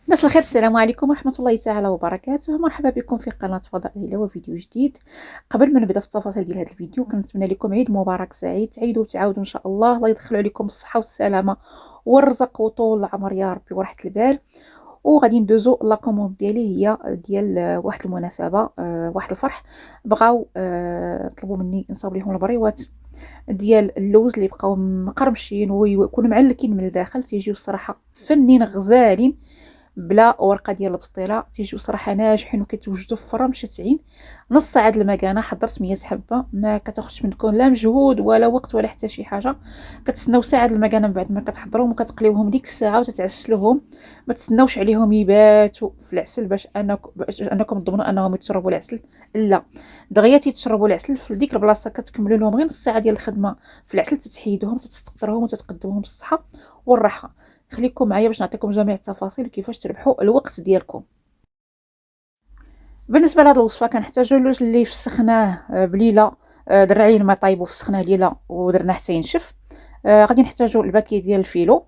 ناس الخير، السلام عليكم ورحمة الله تعالى وبركاته. مرحبا بكم في قناة فضاء ليلى وفيديو جديد. قبل ما نبدا في التفاصيل ديال هذا الفيديو، كنتمنى لكم عيد مبارك سعيد، تعيدوا وتعاودوا ان شاء الله. الله يدخل عليكم بالصحة والسلامة والرزق وطول العمر يا ربي وراحة البال. وغادي ندوزو لا كوموند ديالي، هي ديال واحد المناسبة، واحد الفرح. بغاو طلبوا مني نصاوب لهم البريوات ديال اللوز اللي بقاو مقرمشين ويكونوا معلكين من الداخل، تيجيو الصراحة فنين غزالين بلا ورقه ديال البسطيله. تيجيو صراحه ناجحين وكيتوجدوا في فرن شتعين. نص ساعه د المكانه، حضرت 100 حبه، ما كتاخذش منكم لا مجهود ولا وقت ولا حتى شي حاجه. كتسناو ساعه د المكانه من بعد ما كتحضروهم وكتقليوهم ديك الساعه وتتعسلوهم. ما تسناوش عليهم يباتوا في العسل باش انكم تضمنوا انهم يتشربوا العسل. لا، دغيا تيتشربوا العسل في ديك البلاصه. كتكملوا لهم غير نص ساعه ديال الخدمه في العسل، تتحيدوهم، تتستقطروهم وتتقدموهم بالصحه والراحه. خليكم معايا باش نعطيكم جميع التفاصيل كيفاش تربحوا الوقت ديالكم. بالنسبه لهاد الوصفه كنحتاجو اللوز اللي فسخناه بليله، درنا عليه الماء طايب وفسخناه ليله ودرناه حتى ينشف. غادي نحتاجو الباكي ديال الفيلو،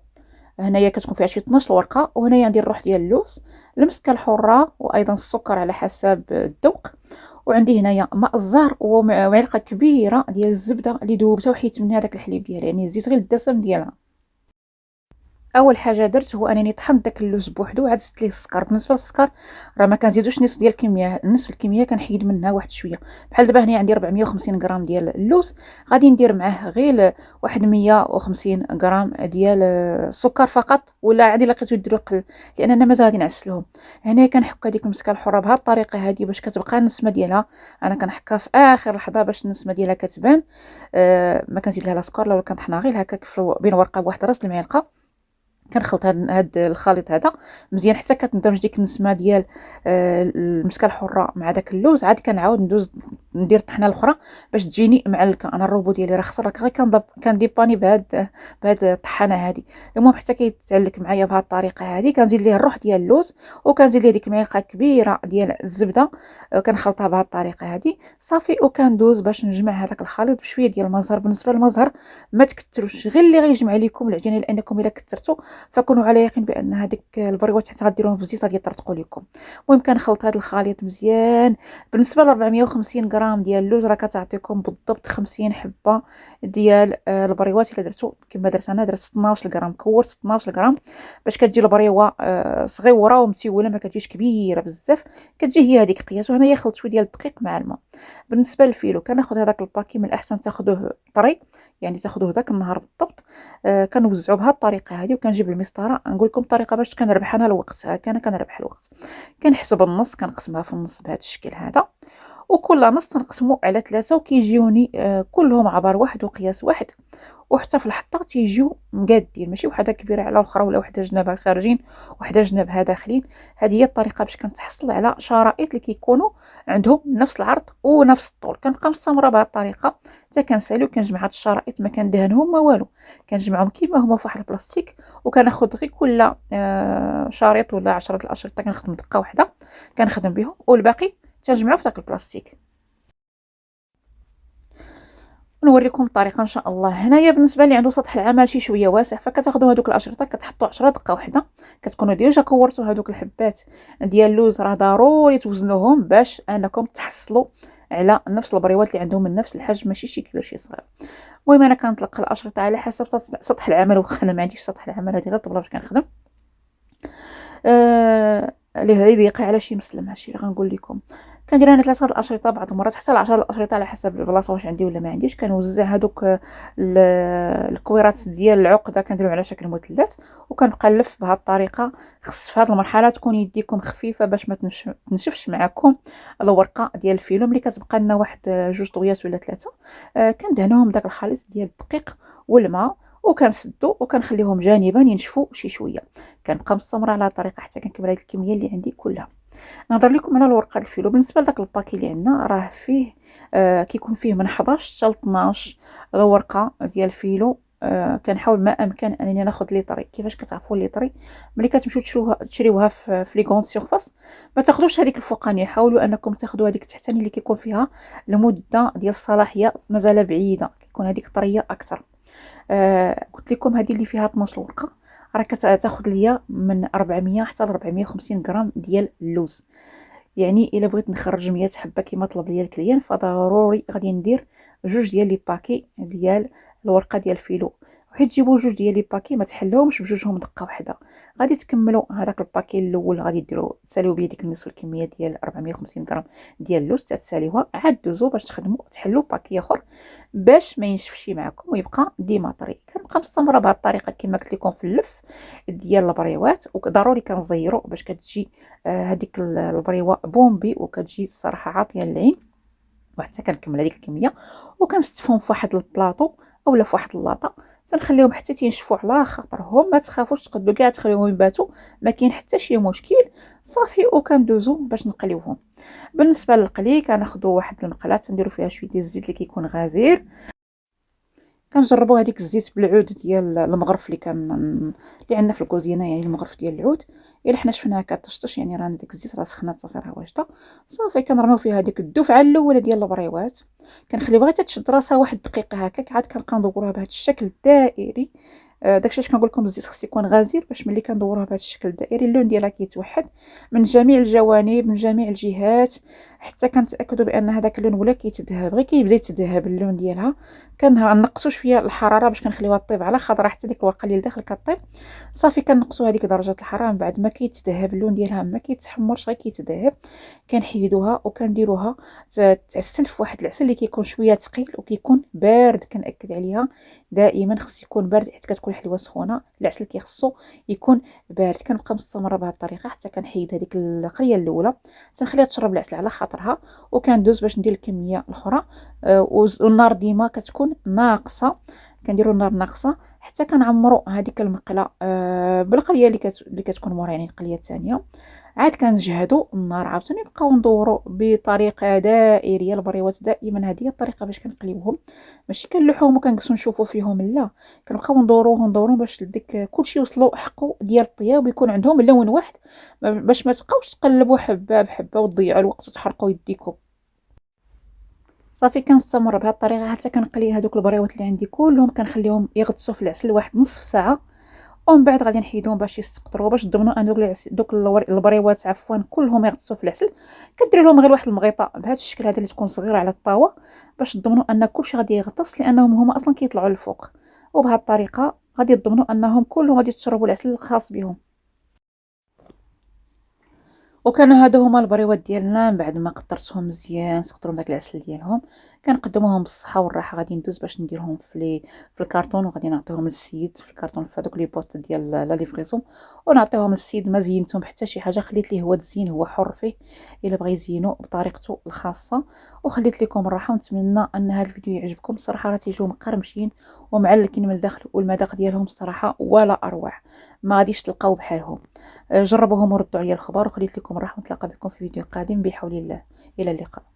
هنايا كتكون فيها شي 12 ورقه. وهنايا عندي الروح ديال اللوز، المسكه الحره، وايضا السكر على حسب الذوق. وعندي هنايا ماء الزهر ومعلقه كبيره ديال الزبده اللي ذوبتها وحيت منها داك الحليب ديالها، يعني زيت غير الدسم ديالها. اول حاجه درت هو انني طحنت داك اللوز بوحدو وعاد زدت ليه السكر. بالنسبه للسكر راه ما كنزيدوش نصف ديال الكميه، نصف الكميه كنحيد منها واحد شويه. بحال دابا هنا عندي 450 غرام ديال اللوز، غادي ندير معاه غير واحد 150 غرام ديال السكر فقط، ولا عادي لقيتو ديرو قل، لان انا مازال غادي نعسلهم. هنا كنحك هذيك المسكه الحره بهذه الطريقه هذه باش كتبقى النسمه ديالها. انا كنحكها في اخر لحظه باش النسمه ديالها كتبان. ما كنزيد لها لا سكر، لو كنطحنها غير هكا بين ورقه بواحد راس المعلقه. كنخلط هاد الخليط هذا مزيان حتى كتندمج ديك النسمه ديال المسكه الحره مع داك اللوز. عاد كنعاود ندوز ندير الطحنه الاخرى باش تجيني معلكه. انا الروبو ديالي راه خسر، غير كنديباني بهاد الطحانه هادي. المهم حتى كيتعلك معايا بهاد الطريقه هادي. كنزيد ليه الروح ديال اللوز، وكنزيد ليه ديك معلقه كبيره ديال الزبده، كنخلطها بهاد الطريقه هادي صافي. وكندوز باش نجمع هذاك الخليط بشويه ديال المزهر. بالنسبه للمزهر ما تكثروش، غير اللي غيجمع لكم العجينه، لانكم الا كثرتوا فكونوا على يقين بان هذيك البريوات حتى غديروهم في الزيت غادي يطرطقوا لكم. المهم كنخلط هذا الخليط مزيان. بالنسبه ل 450 غرام ديال اللوز راه كتعطيكم بالضبط 50 حبه ديال البريوات. الا درتو كما درت انا، درت 12 غرام، كورت 12 غرام باش كتجي البريوه صغيره ومتيوله، ما كتجيش كبيره بزاف، كتجي هي هذيك قياسو. هنايا خلط شويه ديال الدقيق مع الماء. بالنسبه للفيلو كناخذ هذاك الباكي، من الاحسن تاخذوه طري، يعني تاخذوه ذاك النهار بالضبط. كنوزعوا بهذه الطريقه هذه. وكنجيب المسطره، نقول لكم الطريقه باش كنربح انا الوقت. هكا انا كنربح الوقت. كنحسب النص، كنقسمها في النص بهذا الشكل هذا، وكل نص تنقسمو على 3 وكيجيوني كلهم عبار واحد وقياس واحد. وحتى في الحطه تيجيو مقادين، ماشي وحده كبيره على الاخرى ولا وحده جنابها خارجين وحده جنابها داخلين. هذه هي الطريقه باش كنتحصل على شرائط اللي كيكونوا عندهم نفس العرض ونفس الطول. كنبقى مستمره بهذه الطريقه حتى كنسالي وكنجمع هاد الشرائط، ما كندهنهم ما والو، كنجمعهم كيما هما في واحد البلاستيك. وكناخذ غير كل شريط ولا 10 الاشرطه كنخدم دقه واحده كنخدم بهم، والباقي تنجمعو في داك البلاستيك. نوريكم الطريقه ان شاء الله. هنايا بالنسبه لي عنده سطح العمل شي شويه واسع، فكتاخذوا هذوك الاشرطه كتحطوا 10 دقه واحده. كتكونوا ديجا كورتوا هذوك الحبات ديال اللوز، راه ضروري توزنوهم باش انكم تحصلوا على نفس البريوات اللي عندهم من نفس الحجم، ماشي شي كبير شي صغير. المهم انا كنطلق الاشرطه على حسب سطح العمل، واخا انا ما عنديش سطح العمل، هذه غير الطبله باش كنخدم. اللي ضيقه على شي مسلم، هادشي اللي غنقول لكم. كندير انا 3 الاشرطه، بعض المرات حتى 10 الاشرطه على حسب البلاصه واش عندي ولا ما عنديش. كنوزع هذوك الكويرات ديال العقده كنديرهم على شكل مثلث، وكنبقى نلف بهذه الطريقه. خص في هذه المرحله تكون يديكم خفيفه باش ما تنشفش معكم الورقه ديال الفيلم. ملي كتبقى لنا واحد 2 طويات ولا 3، كندهنوهم داك الخليط ديال الدقيق والماء، وكنسدو وكنخليهم جانبا ينشفوا شي شويه. كنبقى مستمره على الطريقه حتى كنكمل هذه الكميه اللي عندي كلها. نهضر لكم على الورقه الفيلو. بالنسبه لذاك الباكي اللي عندنا راه فيه كيكون فيه من 11 حتى ل 12 ورقه ديال الفيلو. كنحاول ما امكن انني ناخذ لي طري. كيفاش كتعرفوا لي طري؟ ملي كتمشيو تشريوها في لي غونط سيرفاس، ما تاخذوش هذيك الفوقانيه، حاولوا انكم تاخذوا هذيك التحتانيه اللي كيكون فيها المده ديال الصلاحيه مازال بعيده، كيكون هذيك طريه اكثر. قلت لكم هذه اللي فيها 12 ورقه راه كتاخذ ليا من 400 حتى ل 450 غرام ديال اللوز. يعني الا بغيت نخرج 100 حبه كما طلب ليا الكليان، فضروري غادي ندير جوج ديال لي باكي ديال الورقه ديال الفيلو. وحيت تجيبوا جوج ديال لي باكي ما تحلوهمش بجوجهم دقه واحده، غادي تكملوا هذاك الباكي الاول، غادي ديروا تساليو بيه ديك النصف الكميه ديال 450 غرام ديال اللوز، تتساليوها عاد دوزو باش تخدموا تحلوا باكي اخر باش ما ينشفش معكم ويبقى ديما طري. كنبقى مستمره بهذه الطريقه كما قلت لكم في اللف ديال البريوات، وضروري كنزيروا باش كتجي هذيك البريوه بومبي وكتجي الصراحه عاطيه للعين. وحتى كنكمل هذيك الكميه وكنستفهم في واحد البلاطو اولا في واحد اللاطه، تنخليهم حتى تينشفوا على خاطرهم. ما تخافوش تقدروا كاع تخليوهم يباتوا، ما كاين حتى شي مشكل. صافي وكندوزو باش نقليوهم. بالنسبه للقلي كناخذوا واحد المقله نديروا فيها شويه ديال الزيت اللي كيكون غزير. كنجربوا هذيك الزيت بالعود ديال المغرف اللي عندنا في الكوزينه، يعني المغرف ديال العود. الا حنا شفناها كتشطش يعني راه ديك الزيت راه سخنات صافي راه واجده. صافي كنرميو فيها هذيك الدفعه الاولى ديال البريوات، كنخليوها حتى تشد راسها واحد الدقيقه هكاك، عاد كنبقى ندوروها بهذا الشكل الدائري. داكشي علاش كنقول لكم الزيت خص يكون غزير باش ملي كندوروها بهذا الشكل الدائري اللون ديالها كيتوحد من جميع الجوانب من جميع الجهات، حتى كنتاكدوا بان هذاك اللون ولا كيتذهب، غير كيبدا يتذهب اللون ديالها. كنقصوا شويه الحراره باش كنخليوها طيب على خضره حتى ديك الورقه اللي لداخل كطيب. صافي كنقصوا هذيك درجه الحراره من بعد ما كيتذهب اللون ديالها، ما كيتحمرش غير كيتذهب. كنحيدوها وكنديروها تعسل في واحد العسل اللي كيكون شويه ثقيل وكيكون بارد. كنأكد عليها دائما خص يكون بارد حيت كتكون حلوه سخونه، العسل كيخصو يكون بارد. كنبقى مستمره بهذه الطريقه حتى كنحيد هذيك القريه الاولى، تنخليها تشرب العسل على خاطرها وكندوز باش ندير الكميه الاخرى. والنار ديما كتكون ناقصه، كنديروا النار ناقصه حتى كنعمروا هذيك المقله بالقليه اللي كتكون مورا، يعني القليه الثانيه. عاد كنجهدوا النار عاوتاني نبقاو ندوروا بطريقه دائريه. البريوات دائما هذه هي الطريقه باش كنقليوهم، ماشي كنلوحوهم وكنقصوا نشوفوا فيهم، لا كنبقاو ندوروهم باش ديك كلشي يوصلوا حقه ديال الطياب ويكون عندهم لون واحد، باش ما تبقاوش تقلبوا حبه بحبه وتضيعوا الوقت وتحرقوا يديكم. صافي كنستمر بهذه الطريقه حتى كنقلي هذوك البريوات اللي عندي كلهم، كنخليهم يغطسوا في العسل واحد نصف ساعه، ومن بعد غادي نحيدهم باش يستقطروا، باش نضمنوا ان دوك البريوات عفوا كلهم يغطسوا في العسل. كدير لهم غير واحد المغيطه بهذا الشكل هذا اللي تكون صغيره على الطاوه باش تضمنوا ان كلشي غادي يغطس، لانهم هما اصلا كيطلعوا للفوق. وبهذه الطريقه غادي تضمنوا انهم كلهم غادي تشربوا العسل الخاص بهم. وكانوا هادو هما البريوات ديالنا بعد ما قطرتهم مزيان سقطرهم داك العسل ديالهم. كنقدموهم بالصحه والراحه. غادي ندوز باش نديرهم في الكرتون وغادي نعطيهم للسيد في الكرتون في هذوك لي بوط ديال لا ليفريزون، ونعطيهم للسيد. ما زينتهم حتى شي حاجه، خليت ليه هو تزيين هو حر فيه الا بغى يزينو بطريقته الخاصه. وخليت لكم الراحه ونتمنى ان هذا الفيديو يعجبكم. الصراحه راه تيجيو مقرمشين ومعلكين من الداخل، والمذاق ديالهم الصراحه ولا اروع، ما غاديش تلقاو بحالهم. جربوهم وردوا عليا الخبر، وخليت لكم الرحمه. نتلاقى بكم في فيديو قادم بحول الله. الى اللقاء.